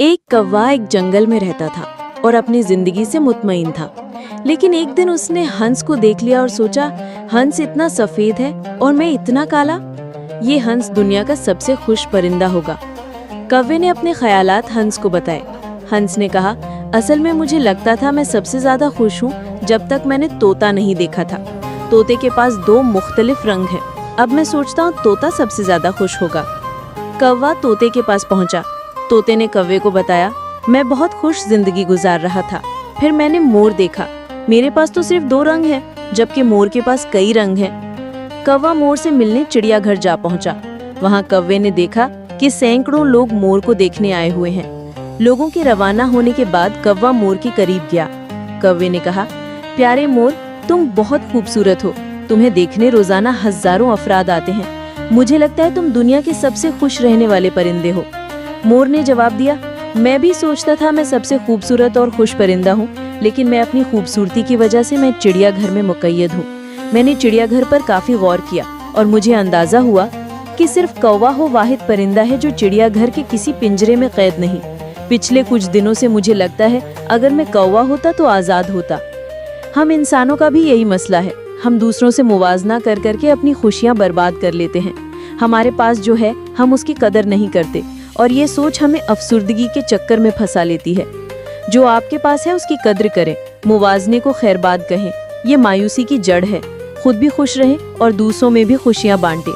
एक कौवा एक जंगल में रहता था और अपनी जिंदगी से मुतमईन था। लेकिन एक दिन उसने हंस को देख लिया और सोचा, हंस इतना सफेद है और मैं इतना काला, ये हंस दुनिया का सबसे खुश परिंदा होगा। कौवे ने अपने ख्यालात हंस को बताए। हंस ने कहा, असल में मुझे लगता था मैं सबसे ज्यादा खुश हूँ जब तक मैंने तोता नहीं देखा था। तोते के पास दो मुख्तलिफ रंग हैं। अब मैं सोचता हूँ तोता सबसे ज्यादा खुश होगा। कौवा तोते के पास पहुंचा। तोते ने कौवे को बताया, मैं बहुत खुश जिंदगी गुजार रहा था। फिर मैंने मोर देखा, मेरे पास तो सिर्फ दो रंग हैं, जबकि मोर के पास कई रंग हैं। कौवा मोर से मिलने चिड़ियाघर जा पहुंचा। वहां कौवे ने देखा कि सैकड़ों लोग मोर को देखने आए हुए हैं। लोगों के रवाना होने के बाद कौवा मोर के करीब गया। कौवे ने कहा, प्यारे मोर, तुम बहुत खूबसूरत हो। तुम्हें देखने रोजाना हजारों अफराद आते हैं। मुझे लगता है तुम दुनिया के सबसे खुश रहने वाले परिंदे हो। मोर ने जवाब दिया, मैं भी सोचता था मैं सबसे खूबसूरत और खुश परिंदा हूँ, लेकिन मैं अपनी खूबसूरती की वजह से मैं चिड़ियाघर में मुक़य्यद हूँ। मैंने चिड़ियाघर पर काफी गौर किया और मुझे अंदाजा हुआ कि सिर्फ कौवा हो वाहिद परिंदा है जो चिड़ियाघर के किसी पिंजरे में कैद नहीं। पिछले कुछ दिनों से मुझे लगता है अगर मैं कौवा होता तो आज़ाद होता। हम इंसानों का भी यही मसला है, हम दूसरों से मुवाजना कर करके अपनी खुशियाँ बर्बाद कर लेते हैं। हमारे पास जो है हम उसकी कदर नहीं करते और ये सोच हमें अफसुर्दगी के चक्कर में फंसा लेती है। जो आपके पास है उसकी कद्र करें, मुवाजने को खैरबाद कहें। ये मायूसी की जड़ है। खुद भी खुश रहें और दूसरों में भी खुशियाँ बांटें।